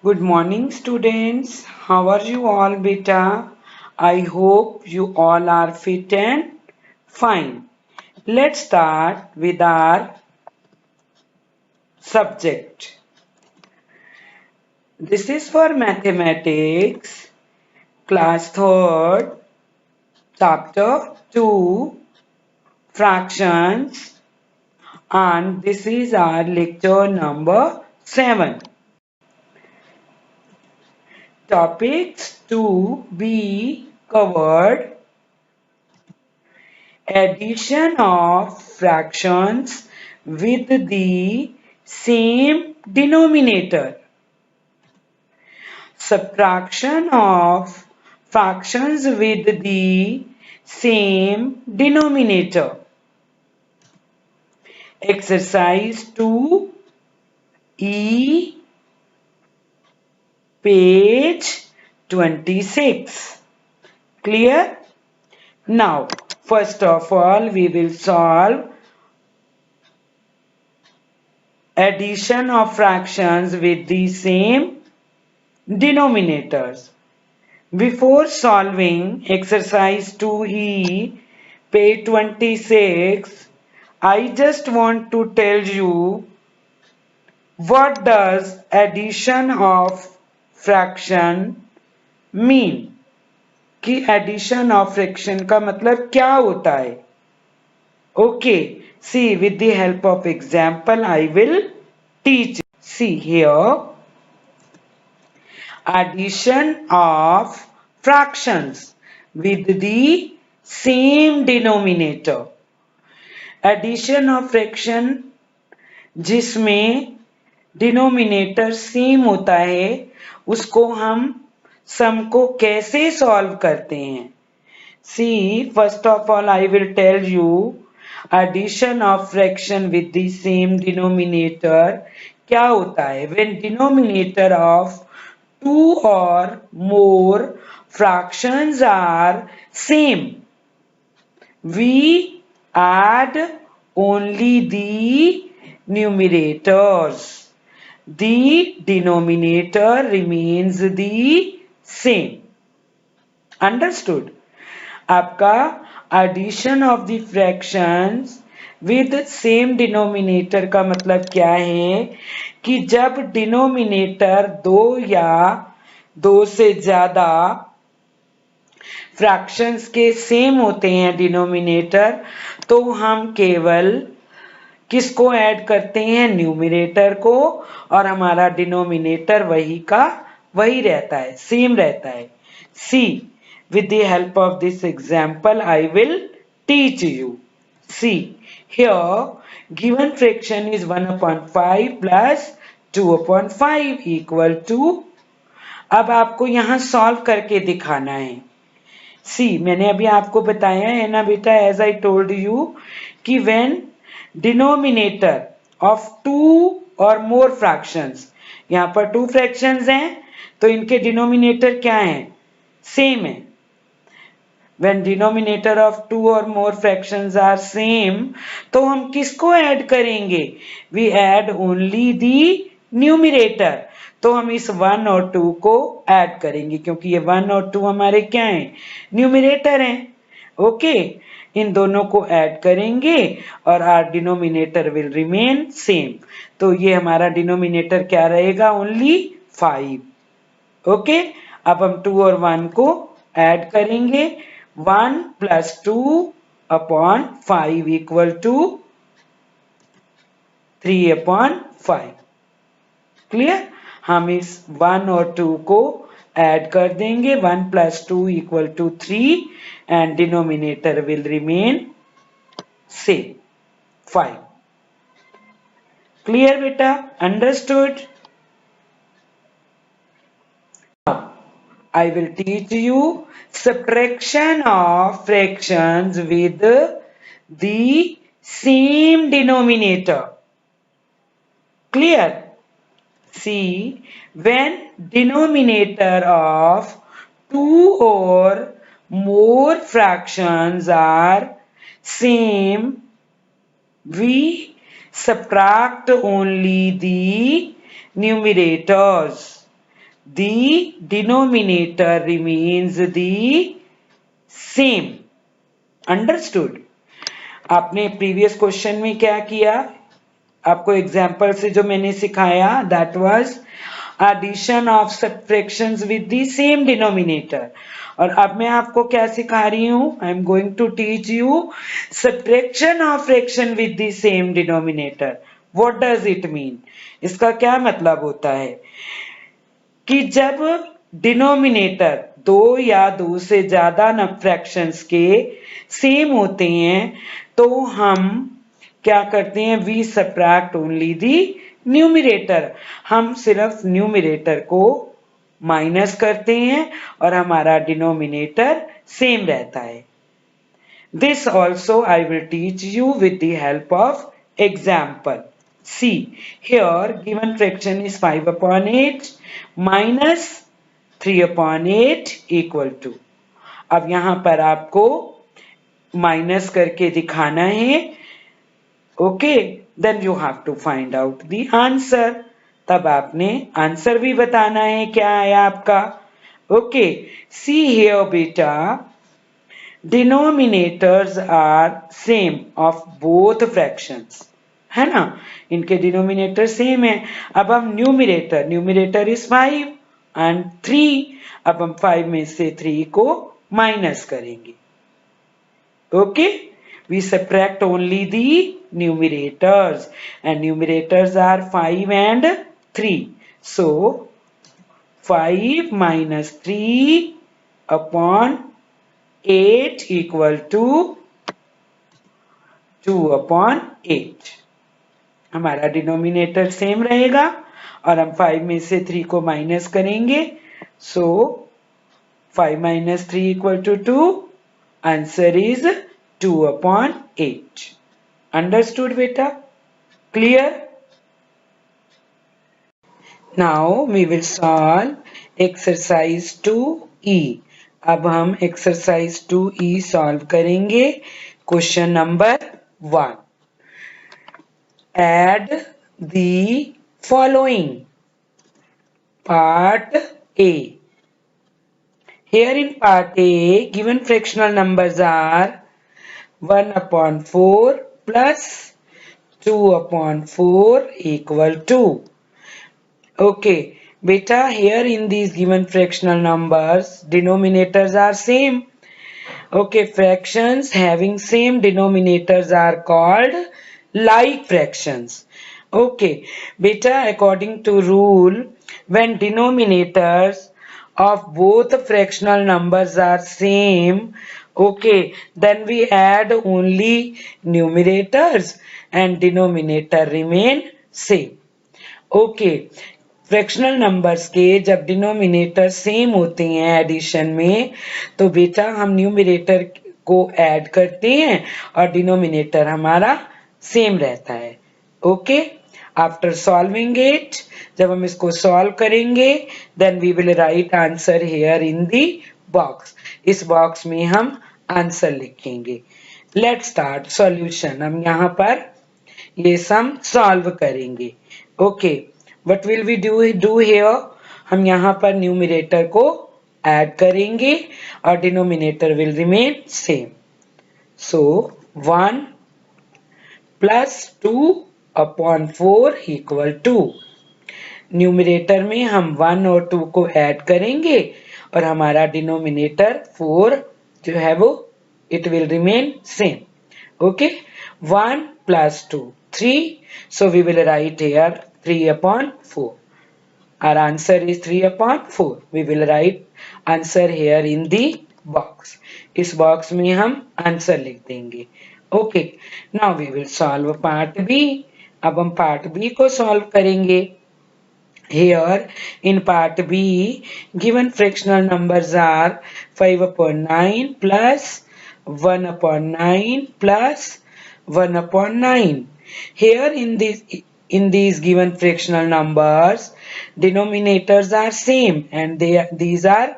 Good morning, students. How are you all, beta? I hope you all are fit and fine. Let's start with our subject. This is for mathematics, class 3rd, chapter 2, fractions, and this is our lecture number 7. Topics to be covered: addition of fractions with the same denominator, subtraction of fractions with the same denominator. Exercise 2E, page 26. Clear? Now, first of all, we will solve addition of fractions with the same denominators. Before solving exercise 2E, page 26, I just want to tell you what does addition of fraction mean. कि addition of fraction का मतलब क्या होता है. Okay, see, with the help of example I will teach. See here, addition of fractions with the same denominator. Addition of fraction जिसमें denominator same होता है उसको हम सम को कैसे सॉल्व करते हैं. See, first of all I will tell you addition of fraction with the same denominator क्या होता है. When denominator of two or more fractions are same, we add only the numerators. The denominator remains the same. Understood? आपका addition of the fractions with same denominator का मतलब क्या है कि जब denominator दो या दो से ज्यादा fractions के same होते हैं denominator, तो हम केवल किसको ऐड करते हैं, न्यूमरेटर को, और हमारा डिनोमिनेटर वही का वही रहता है, सेम रहता है. सी, with the help of this example I will teach you. See, here given fraction is 1/5 plus 2/5 equal to. अब आपको यहां सॉल्व करके दिखाना है. सी, मैंने अभी आपको बताया है ना बेटा, एज आई टोल्ड यू कि when denominator of two or more fractions, यहां पर टू फ्रैक्शंस हैं तो इनके डिनोमिनेटर क्या हैं, सेम है. when denominator of two or more fractions are same, तो हम किसको ऐड करेंगे, we add only the numerator. तो हम इस 1 और 2 को ऐड करेंगे क्योंकि ये 1 और 2 हमारे क्या हैं, न्यूमरेटर हैं. ओके, इन दोनों को ऐड करेंगे और our denominator will remain same. तो ये हमारा डिनोमिनेटर क्या रहेगा, ओनली 5. ओके, अब हम 2 और 1 को ऐड करेंगे. 1 plus 2/5 equal to 3/5. क्लियर? हम इस 1 और 2 को ऐड कर देंगे. 1 plus 2 equal to 3 and denominator will remain same, 5. Clear beta? Understood? Now I will teach you subtraction of fractions with the same denominator. Clear? See, when denominator of two or more fractions are same, we subtract only the numerators. the denominator remains the same. Understood? आपने previous question में क्या किया, आपको example से जो मैंने सिखाया, that was addition of subtractions with the same denominator. और अब मैं आपको क्या सिखा रही हूं, I am going to teach you subtraction of fraction with the same denominator. What does it mean? इसका क्या मतलब होता है कि जब डिनोमिनेटर दो या दो से ज्यादा फ्रैक्शंस के सेम होते हैं तो हम क्या करते हैं, we subtract only the numerator, हम सिर्फ न्यूमरेटर को माइनस करते हैं और हमारा डिनोमिनेटर सेम रहता है. This also I will teach you with the help of example. See, here given fraction is 5/8 minus 3/8 equal to. अब यहां पर आपको माइनस करके दिखाना है. Okay, then you have to find out the answer. तब आपने आंसर भी बताना है क्या आया आपका. ओके, सी हियर बेटा, denominators are same of both fractions, है ना, इनके डिनोमिनेटर सेम है. अब हम न्यूमरेटर इज 5 एंड 3, अब हम 5 में से 3 को माइनस करेंगे. Okay, we subtract only the numerators and numerators are 5 and 3. So 5 minus 3 upon 8 equal to 2/8. हमारा डिनोमिनेटर सेम रहेगा और हम 5 में से 3 को माइनस करेंगे. So 5 minus 3 equal to 2. Answer is 2/8. Understood बेटा? Clear? Now we will solve exercise 2E. अब हम एक्सरसाइज 2E सॉल्व करेंगे. Question number 1. Add the following. Part A. Here in part A, given fractional numbers are 1/4 plus 2/4 equal to. Okay, beta, here in these given fractional numbers, denominators are same. Okay, fractions having same denominators are called like fractions. Okay, beta, according to rule, when denominators of both fractional numbers are same, okay, then we add only numerators and denominator remain same. Okay, fractional numbers के जब denominator same होते हैं addition में, तो बेटा हम numerator को add करते हैं और डिनोमिनेटर हमारा सेम रहता है. ओके, आफ्टर सॉल्विंग इट, जब हम इसको सॉल्व करेंगे, then we will write answer here in the box. इस बॉक्स में हम आंसर लिखेंगे. Let's start solution. हम यहाँ पर ये सम सॉल्व करेंगे. Okay, what will we do here, हम यहाँ पर न्यूमरेटर को ऐड करेंगे और denominator will remain same. So 1 plus 2/4 equal to. न्यूमरेटर में हम 1 और 2 को ऐड करेंगे और हमारा डिनोमिनेटर 4 जो है वो it will remain same. Okay, 1 plus 2 3. So we will write here 3/4. Our answer is 3/4. We will write answer here in the box. इस बॉक्स में हम आंसर लिख देंगे. Okay, now we will solve part B. अब हम part B को solve करेंगे. Here in part B given fractional numbers are 5/9 plus 1/9 plus 1/9. Here in these given fractional numbers, denominators are same and these are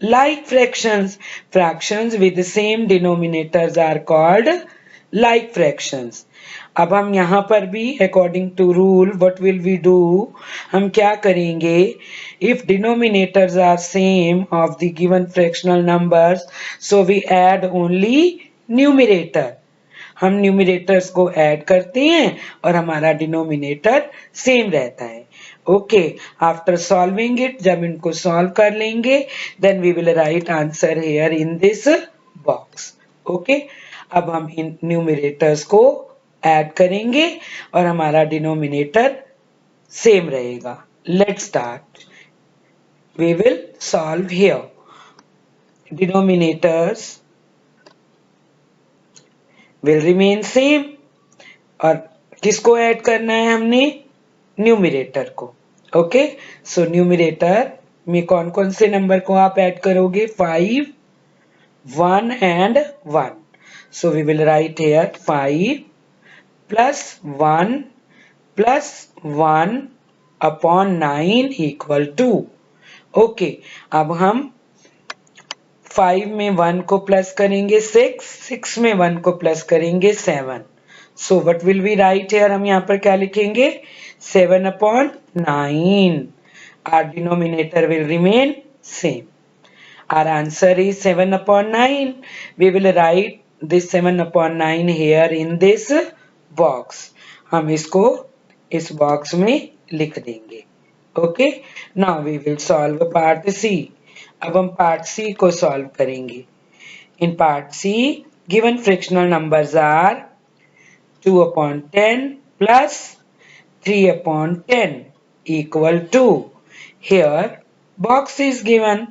like fractions. Fractions with the same denominators are called like fractions. अब हम यहाँ पर भी according to rule what will we do, हम क्या करेंगे, if denominators are same of the given fractional numbers so we add only numerator. हम numerators को ऐड करते हैं और हमारा डिनोमिनेटर सेम रहता है। ओके, आफ्टर सॉल्विंग इट, जब इनको सॉल्व कर लेंगे, then we will write answer here in this box. Okay, अब हम इन न्यूमरेटर्स को ऐड करेंगे और हमारा डिनोमिनेटर सेम रहेगा। Let's start, we will solve here. Denominators will remain same, और किसको ऐड करना है हमने, न्यूमरेटर को। ओके, सो न्यूमरेटर में कौन कौन से नंबर को आप ऐड करोगे, 5, 1 and 1। So we will write here 5 plus 1 plus 1 upon 9 equal to। Okay, अब हम 5 में 1 को प्लस करेंगे 6, 6 में 1 को प्लस करेंगे 7। So what will we write here, हम यहाँ पर क्या लिखेंगे, 7 upon 9। Our denominator will remain same. Our answer is 7 upon 9। We will write this 7 upon 9 here in this box. हम इसको इस बॉक्स में लिख देंगे। Okay, now we will solve part C. अब हम पार्ट सी को सॉल्व करेंगे। In part C given fractional numbers are 2 upon 10 plus 3 upon 10 equal to। here box is given।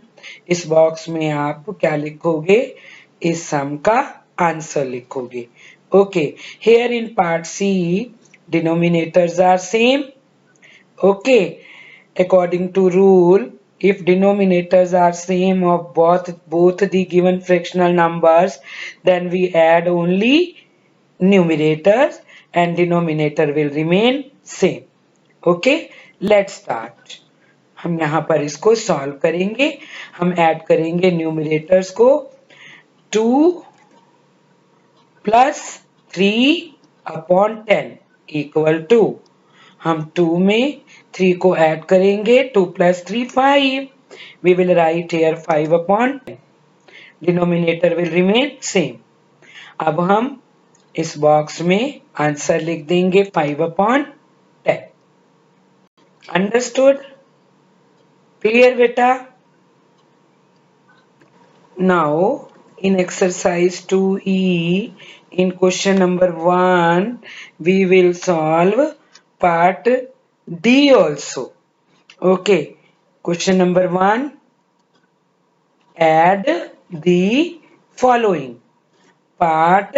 इस बॉक्स में आप क्या लिखोगे, इस सम का आंसर लिखोगे। Okay, here in part C denominators are same। Okay, according to rule, if denominators are same of both the given fractional numbers, then we add only numerators and denominator will remain same। okay, let's start। हम यहाँ पर इसको solve करेंगे। हम add करेंगे numerators को, 2 plus 3 upon 10 equal to। हम 2 में 3 को ऐड करेंगे, 2 plus 3 5। we will write here 5 upon 10। denominator will remain same। अब हम इस बॉक्स में आंसर लिख देंगे 5 upon 10। अंडरस्टूड, क्लियर बेटा। Now in exercise 2E in question number 1 we will solve part D also। okay, question number 1, add the following। part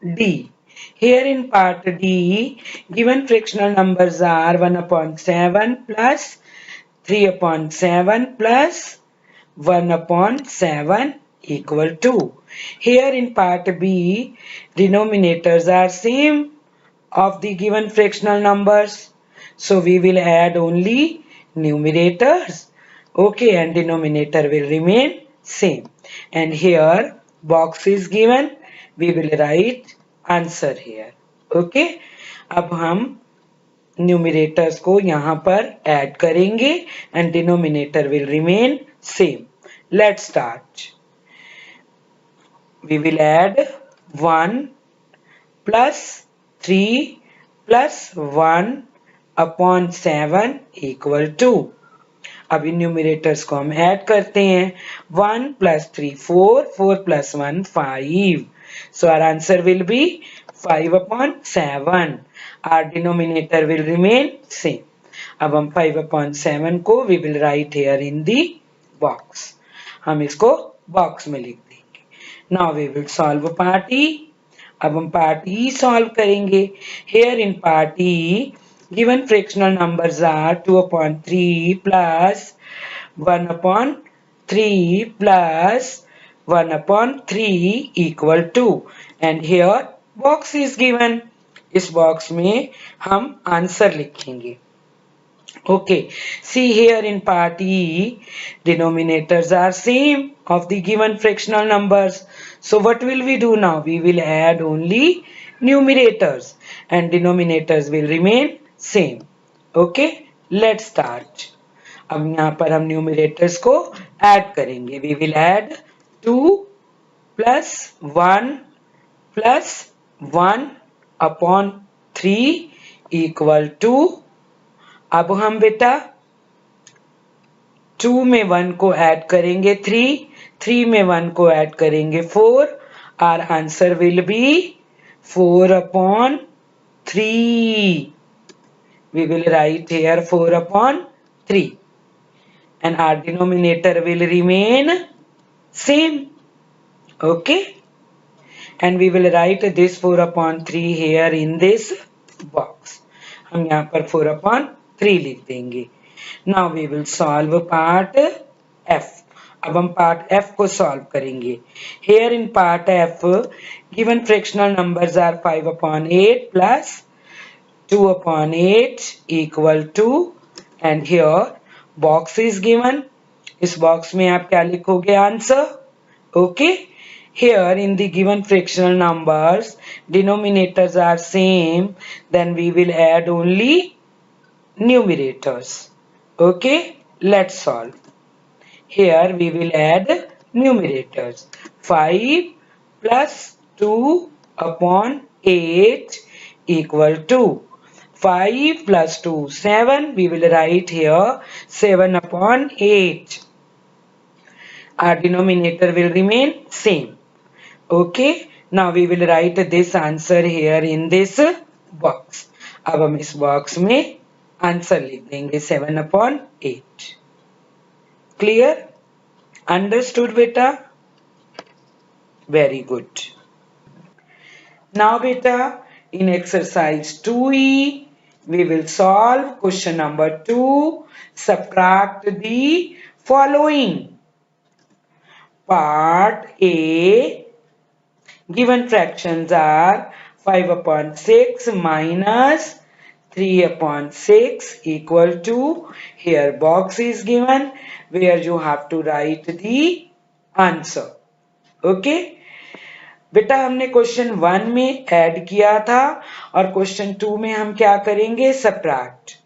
D, here in part D given fractional numbers are 1 upon 7 plus 3 upon 7 plus 1 upon 7 equal to। here in part B denominators are same of the given fractional numbers, so we will add only numerators। okay, and denominator will remain same। and here box is given, we will write answer here। okay, अब हम numerators को यहाँ पर add करेंगे and denominator will remain same। let's start। we will add 1 plus 3 plus 1 upon 7 equal to। अब इन numerators को हम add करते हैं, 1 plus 3 4, 4 plus 1 5। so our answer will be 5 upon 7। our denominator will remain same। अब हम 5 upon 7 को we will write here in the box। हम इसको बॉक्स में लिख देंगे। now we will solve part E। अब हम part E सॉल्व करेंगे। here in part E given fractional numbers are 2 upon 3 plus 1 upon 3 plus 1 upon 3 equal to। and here box is given। इस box में हम answer लिखेंगे। okay, see here in part E denominators are same of the given fractional numbers, so what will we do now, we will add only numerators and denominators will remain same. Okay, let's start. अब यहाँ पर हम न्यूमिरेटर्स को add करेंगे. We will add 2 plus 1 plus 1 upon 3 equal to, अब हम बेटा 2 में 1 को ऐड करेंगे 3 में 1 को ऐड करेंगे 4. Our answer will be 4 upon 3. We will write here 4 upon 3. And our denominator will remain same. Okay. And we will write this 4 upon 3 here in this box. हम यहाँ पर 4 upon 3 लिख देंगे. Now we will solve part F. अब हम part F को solve करेंगे. Here in part F, given fractional numbers are 5 upon 8 plus 2 upon 8 equal to, and here box is given. इस box में आप क्या लिखोगे answer? Okay. Here in the given fractional numbers, denominators are same, then we will add only numerators. Okay, let's solve. Here we will add numerators. 5 plus 2 upon 8 equal to 5 plus 2, 7. We will write here 7 upon 8. Our denominator will remain same. Okay, now we will write this answer here in this box. अब हम इस box में answer लिख देंगे 7 upon 8. Clear? Understood beta? Very good. Now beta, in exercise 2E, we will solve question number 2. Subtract the following. Part A, given fractions are 5 upon 6 minus 3 upon 6 equal to, here box is given where you have to write the answer. Okay. बेटा हमने question 1 में add किया था और question 2 में हम क्या करेंगे? सब्ट्रैक्ट.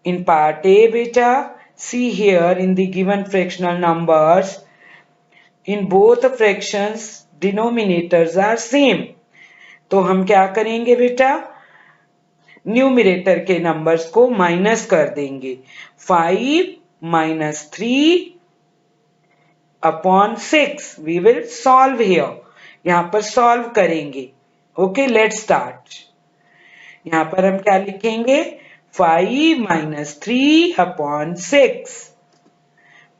इन पार्ट ए बेटा, see here in the given fractional numbers, in both fractions denominators are same. तो हम क्या करेंगे बेटा? न्यूमिरेटर के नंबर्स को माइनस कर देंगे. 5 minus 3 upon 6. We will solve here. यहाँ पर सॉल्व करेंगे. Okay, let's start. यहाँ पर हम क्या लिखेंगे? 5 minus 3 upon 6.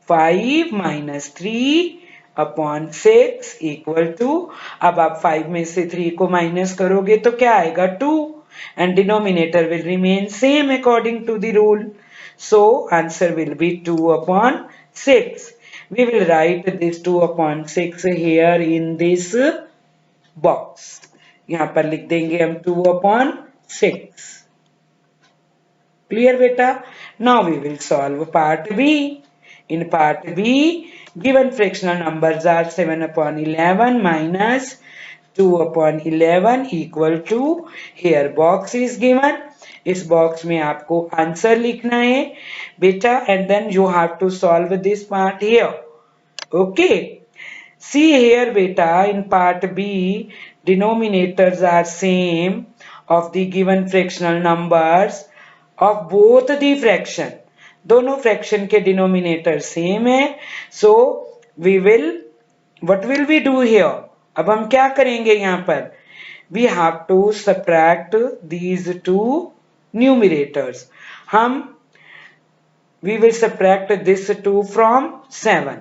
5 minus 3 upon 6 equal to, अब आप 5 में से 3 को माइनस करोगे तो क्या आएगा? 2. And denominator will remain same according to the rule. So answer will be 2 upon 6. We will write this 2 upon 6 here in this box. यहाँ पर लिख देंगे हम 2 upon 6. Clear beta? Now we will solve part B. In part B, given fractional numbers are 7 upon 11 minus 2 upon 11 equal to, here box is given. इस box में आपको answer लिखना है बेटा, and then you have to solve this part here. Okay. See here beta, in part B, denominators are same of the given fractional numbers of both the fraction. दोनों fraction के denominator same है. So we will, what will we do here? अब हम क्या करेंगे यहाँ पर? We have to subtract these two numerators. We will subtract this 2 from 7.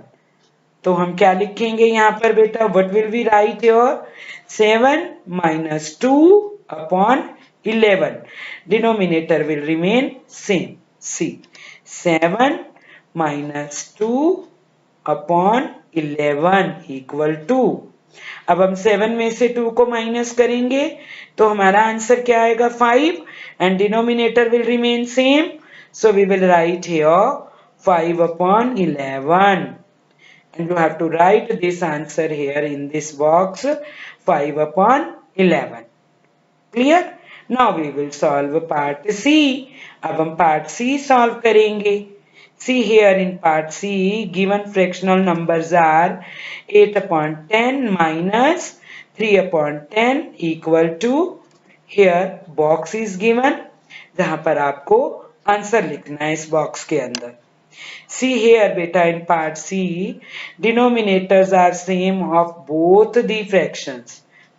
तो हम क्या लिखेंगे यहाँ पर बेटा? What will we write here? 7 minus 2 upon 11. Denominator will remain same. See, 7 minus 2 upon 11 equal to, अब हम 7 में से 2 को माइनस करेंगे तो हमारा आंसर क्या आएगा? 5. And denominator will remain same. So we will write here 5 upon 11. And you have to write this answer here in this box, 5 upon 11. Clear. Now we will solve part C. अब हम part C solve करेंगे। See here in part C given fractional numbers are 8/10 minus 3/10 equal to, here box is given, जहां पर आपको answer लिखना है इस box के अंदर। See here beta, in part C denominators are same of both the fractions.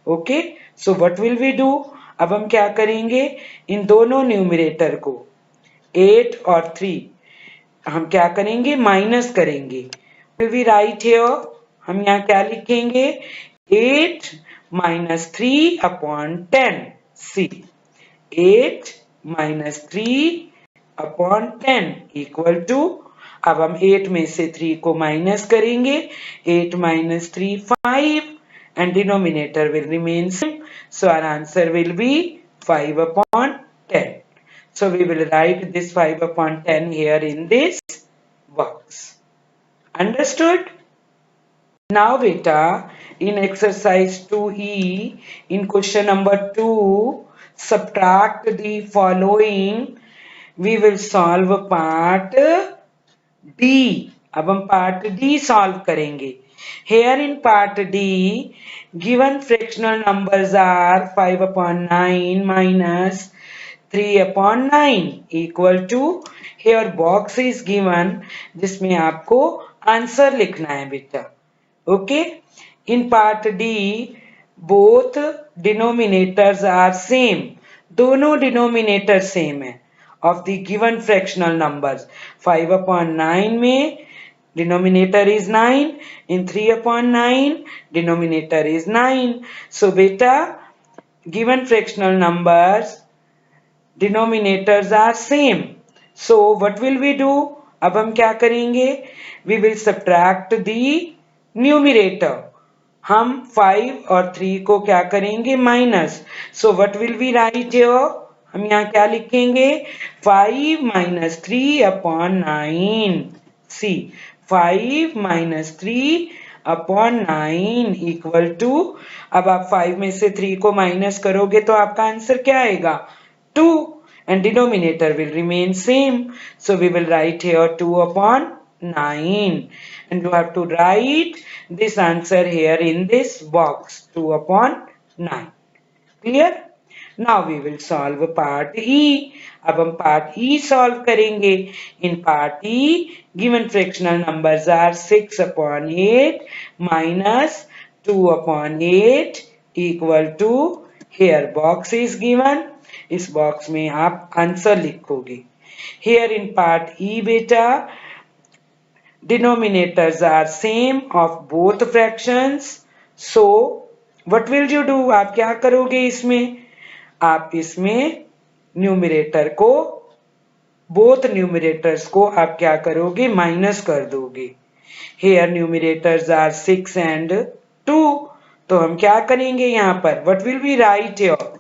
Okay, so what will we do? अब हम क्या करेंगे, इन दोनों न्यूमरेटर को 8 और 3 हम क्या करेंगे, माइनस करेंगे। Will we write here, हम यहाँ क्या लिखेंगे, 8 minus 3/10 C, 8 minus 3/10 equal to, अब हम 8 में से 3 को माइनस करेंगे, 8 minus 3 5 and denominator will remain same, so our answer will be 5/10. So we will write this 5/10 here in this box. Understood? Now beta, in exercise 2E, in question number 2, subtract the following. We will solve part D. अब हम part D solve करेंगे। Here in part D, given fractional numbers are 5/9 minus 3/9 equal to, here box is given, जिसमें आपको answer लिखना है बेटा। Okay, in part D both denominators are same, दोनों denominator same है of the given fractional numbers। 5/9 में denominator is 9, in 3/9 denominator is 9। So beta, given fractional numbers denominators are same, so what will we do, अब हम क्या करेंगे, we will subtract the numerator, हम 5 और 3 को क्या करेंगे, minus. so what will we write here, हम यहाँ क्या लिखेंगे, 5 minus 3/9 C, 5 minus 3/9 equal to, अब आप 5 में से 3 को माइनस करोगे तो आपका आंसर क्या आएगा, 2 and denominator will remain same, so we will write here 2/9 and you have to write this answer here in this box, 2/9. Clear? Now we will solve part E. अब हम part E solve करेंगे। In part E, given fractional numbers are 6/8 minus 2/8 equal to, here box is given, इस box में आप answer लिखोगे। Here in part E बेटा, denominators are same of both fractions, so what will you do, आप क्या करोगे इसमें, आप इसमें न्यूमरेटर को, बोथ न्यूमरेटर्स को आप क्या करोगे, माइनस कर दोगे। हेयर न्यूमरेटर्स आर 6 and 2, तो हम क्या करेंगे यहाँ पर, what will be right here,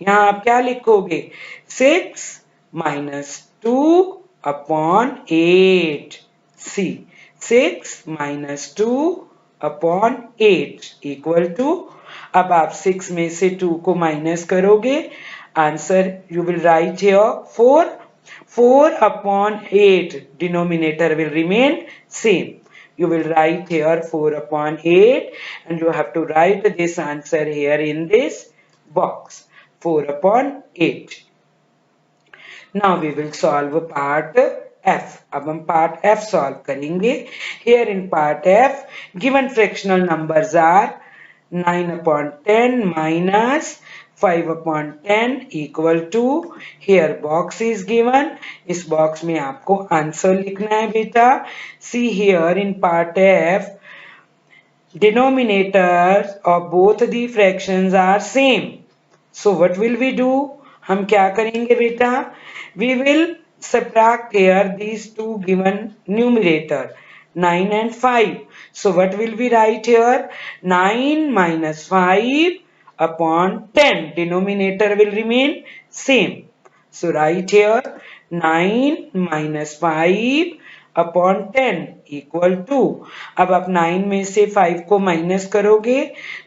यहाँ आप क्या लिखोगे, 6 minus 2/8 C, 6 minus 2/8 equal to, अब आप 6 में से 2 को माइनस करोगे, answer you will write here 4, 4/8 denominator will remain same, you will write here 4/8 and you have to write this answer here in this box, 4/8. Now we will solve part F. अब हम part F solve करेंगे। Here in part F, given fractional numbers are 9/10 minus 5/10 equal to, here box is given, इस box में आपको answer लिखना है बेटा। See here in part F, denominators of both the fractions are same, so what will we do, हम क्या करेंगे बेटा, we will subtract here these two given numerator 9 and 5, so what will we write here, 9 minus 5/10, denominator will remain same, so write here 9 minus 5/10 equal to, अब आप 9 में से 5 को minus करोगे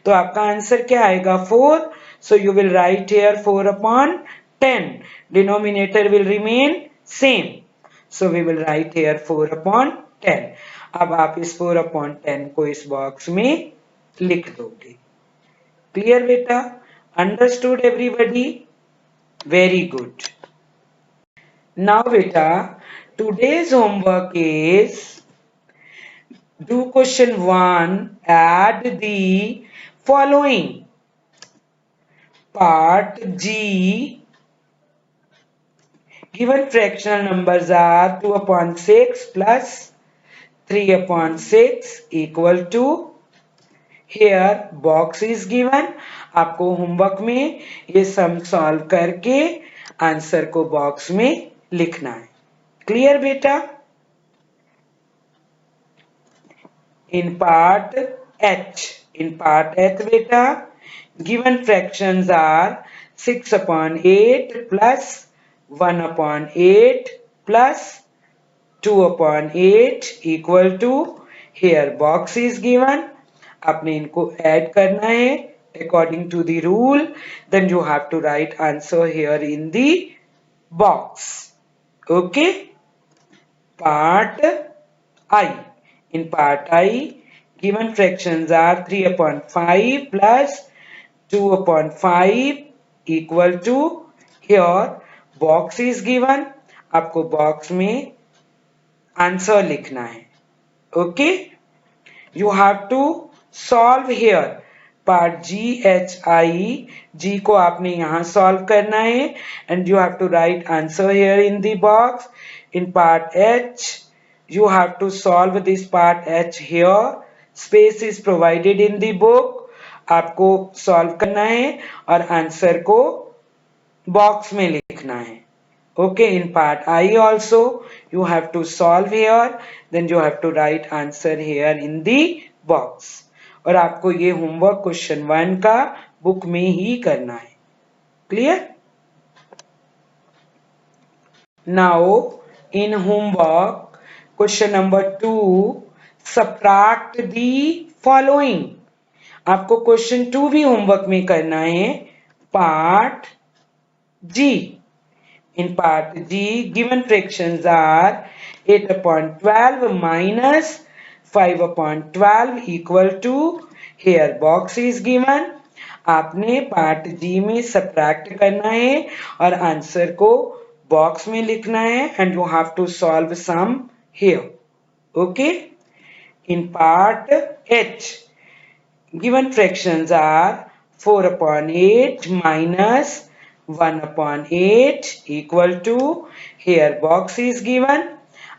तो आपका आंसर क्या आएगा, 4, So you will write here 4 upon 10. Denominator will remain same. So we will write here 4 upon 10. अब आप इस 4 upon 10 को इस बॉक्स में लिख दोगे. Clear beta? Understood everybody? Very good. Now beta, today's homework is do question 1, add the following. Part G, given fractional numbers are 2 upon 6 plus 3 upon 6 equal to, here box is given. आपको homework में ये sum solve करके answer को box में लिखना है. Clear बेटा? In part H, beta, given fractions are 6 upon 8 plus 1 upon 8 plus 2 upon 8 equal to, here box is given. आपने इनको ऐड करना है according to the rule. Then you have to write answer here in the box. Okay? Part I. In part I, given fractions are 3 upon 5 plus 2 upon 5 equal to, here box is given. आपको box में answer लिखना है. Okay? You have to solve here. Part G, H, I, G को आपने यहाँ solve करना है and you have to write answer here in the box. In part H, you have to solve this part H here. Space is provided in the book. आपको solve करना है और answer को बॉक्स में लिखना है. Okay, in part I also you have to solve here, then you have to write answer here in the box. और आपको ये होमवर्क क्वेश्चन 1 का बुक में ही करना है. Clear? Now in homework question number 2, subtract the following. आपको question 2 भी homework में करना है. Part G. In part G, given fractions are 8 upon 12 minus 5 upon 12 equal to, here box is given. आपने पार्ट G में सब्ट्रैक्ट करना है और आंसर को बॉक्स में लिखना है and you have to solve sum here. Okay? In part H, given fractions are 4 upon 8 minus 1 upon 8 equal to, here box is given.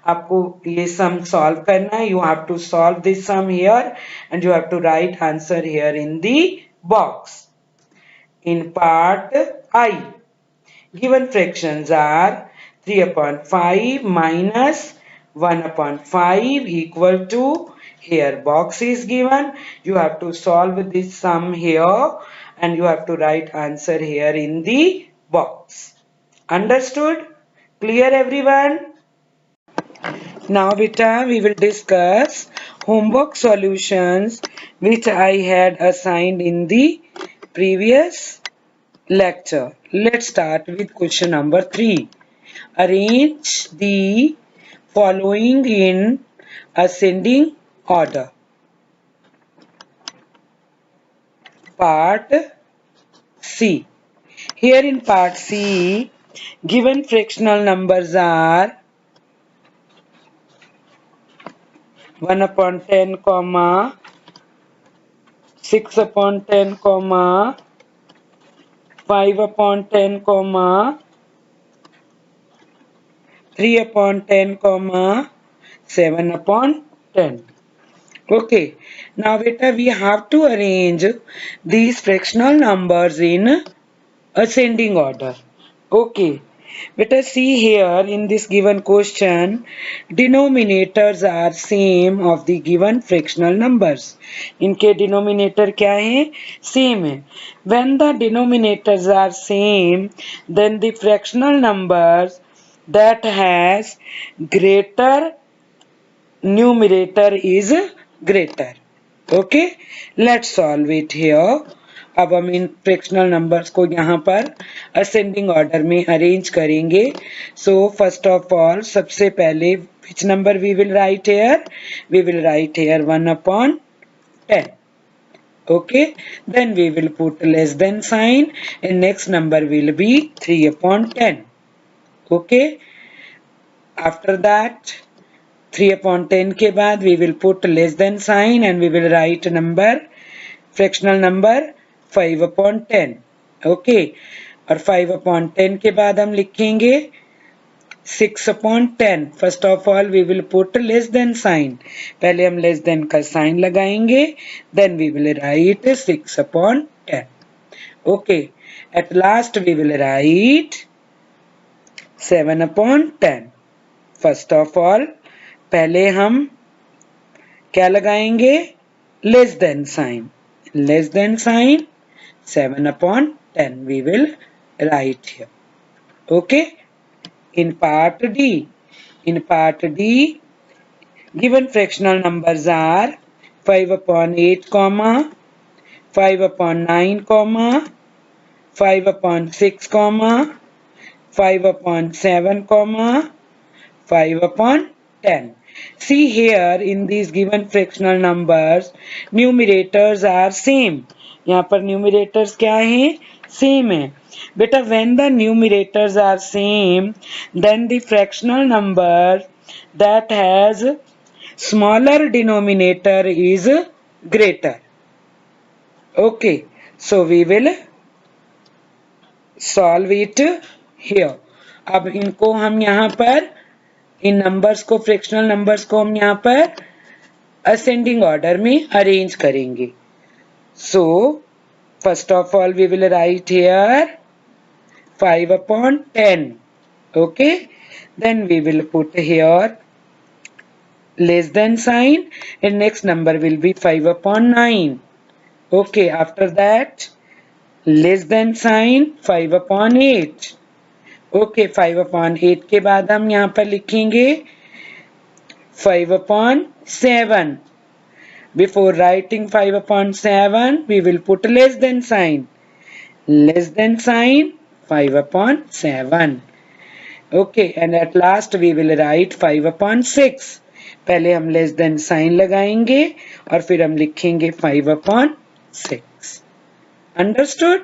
आपको ये sum solve करना है. You have to solve this sum here and you have to write answer here in the box. In part I, given fractions are 3 upon 5 minus 1 upon 5 equal to, here box is given. You have to solve this sum here and you have to write answer here in the box. Understood? Clear everyone? Now beta, we will discuss homework solutions which I had assigned in the previous lecture. Let's start with question number 3. Arrange the following in ascending order. Part C. Here in part C, given fractional numbers are 1 upon 10, 6 upon 10, 5 upon 10, 3 upon 10, 7 upon 10. Okay. Now beta, we have to arrange these fractional numbers in ascending order. Okay. Beta, see here in this given question, denominators are same of the given fractional numbers. इनके denominator क्या है? Same है. When the denominators are same, then the fractional numbers that has greater numerator is greater. Okay, let's solve it here. अब हम इन fractional numbers को यहाँ पर ascending order में अरेंज करेंगे. सो फर्स्ट ऑफ ऑल सबसे पहले which number we will write here? We will write here 1 upon 10. Okay, then we will put less than sign and next number will be 3 upon 10. Okay, after that 3 upon 10 के बाद we will put less than sign and we will write number fractional number 5 upon 10. Okay, और 5 upon 10 के बाद हम लिखेंगे 6 upon 10. First of all we will put less than sign. पहले हम less than का sign लगाएंगे. Then we will write 6 upon 10. Okay, at last we will write 7 upon 10. First of all पहले हम क्या लगाएंगे? Less than sign. Less than sign 7 upon 10 we will write here. Okay. In part D, given fractional numbers are 5 upon 8, 5 upon 9, 5 upon 6, 5 upon 7, 5 upon 10. See here in these given fractional numbers, numerators are same. यहाँ पर numerators क्या हैं? Same है. Beta, when the numerators are same, then the fractional number that has smaller denominator is greater. Okay, so we will solve it here. अब इनको हम यहाँ पर इन नंबर्स को फ्रैक्शनल नंबर्स को हम यहाँ पर असेंडिंग ऑर्डर में अरेंज करेंगे. So first of all we will write here 5 upon 10. Okay, then we will put here less than sign and next number will be 5 upon 9. Okay, after that less than sign 5 upon 8. Okay, 5 upon 8 के बाद हम यहाँ पर लिखेंगे 5 upon 7. Before writing 5 upon 7 we will put less than sign. Less than sign 5 upon 7. Okay, and at last we will write 5 upon 6. पहले हम less than sign लगाएंगे और फिर हम लिखेंगे 5 upon 6. Understood?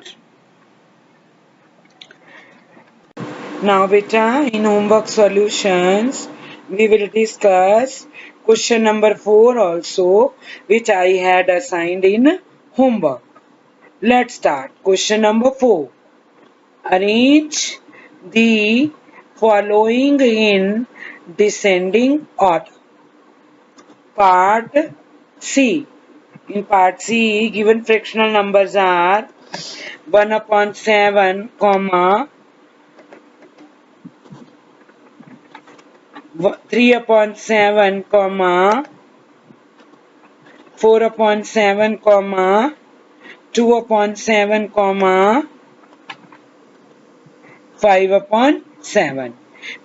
Now beta, in homework solutions we will discuss question number 4 also, which I had assigned in homework. Let's start. Question number 4. Arrange the following in descending order. Part C. In part C, given fractional numbers are 1 upon 7, 3 upon 7, 4 upon 7, 2 upon 7, 5 upon 7.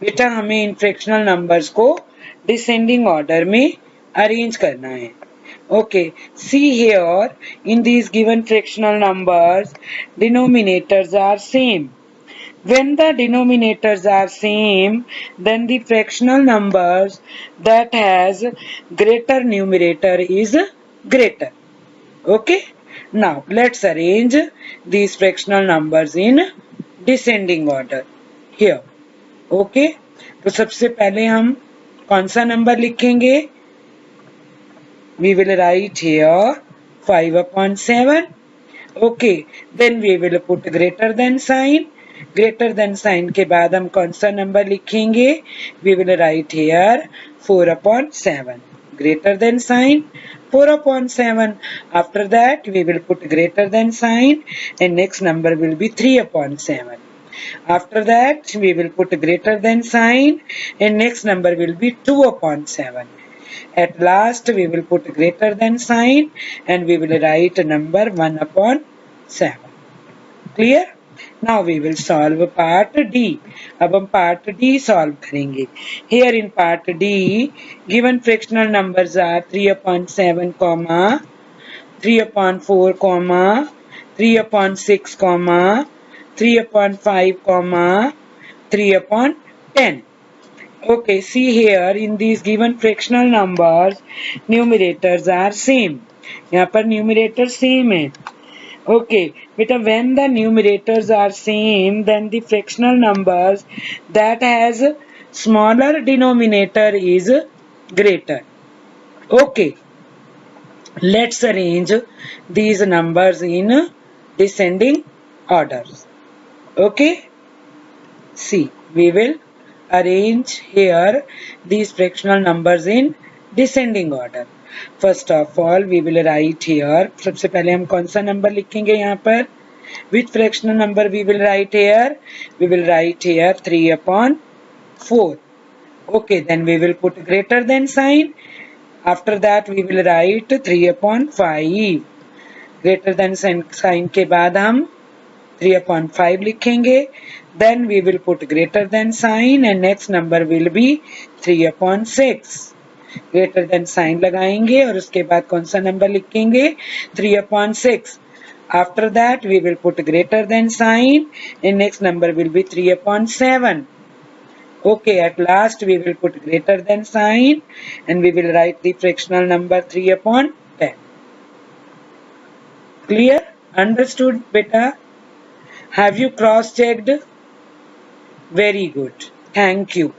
बेटा हमें इन fractional numbers को descending order में arrange करना है. Okay, see here in these given fractional numbers, denominators are same. When the denominators are same, then the fractional numbers that has greater numerator is greater. Okay, now let's arrange these fractional numbers in descending order here. Okay, तो सबसे पहले हम कौन सा number लिखेंगे? We will write here 5 upon 7. Okay, then we will put greater than sign. Greater than sign के बाद हम कौन सा नंबर लिखेंगे? We will write here 4 upon 7. Greater than sign 4 upon 7. After that we will put greater than sign and next number will be 3 upon 7. After that we will put greater than sign and next number will be 2 upon 7. At last we will put greater than sign and we will write number 1 upon 7. Clear? Now we will solve part D. अब हम part D solve करेंगे. Here in part D, given fractional numbers are 3 upon 7, 3 upon 4, 3 upon 6 comma 3 upon 5 comma 3 upon 10. Okay, see here in these given fractional numbers numerators are same. यहाँ पर numerator same है. Okay, beta, when the numerators are same, then the fractional numbers that has smaller denominator is greater. Okay, let's arrange these numbers in descending orders. Okay, see, we will arrange here these fractional numbers in descending order. First of all, we will write here. सबसे पहले हम कौन सा number लिखेंगे यहाँ पर? Which fractional number we will write here? We will write here 3 upon 4. Okay, then we will put greater than sign. After that, we will write 3 upon 5. Greater than sign के बाद हम 3 upon 5 लिखेंगे. Then we will put greater than sign and next number will be 3 upon 6. Greater than sign लगाएंगे और उसके बाद कौन सा number लिखेंगे? 3 upon 6. After that we will put greater than sign and next number will be 3 upon 7. Okay, at last we will put greater than sign and we will write the fractional number 3 upon 10. Clear? Understood, beta? Have you cross-checked? Very good. Thank you.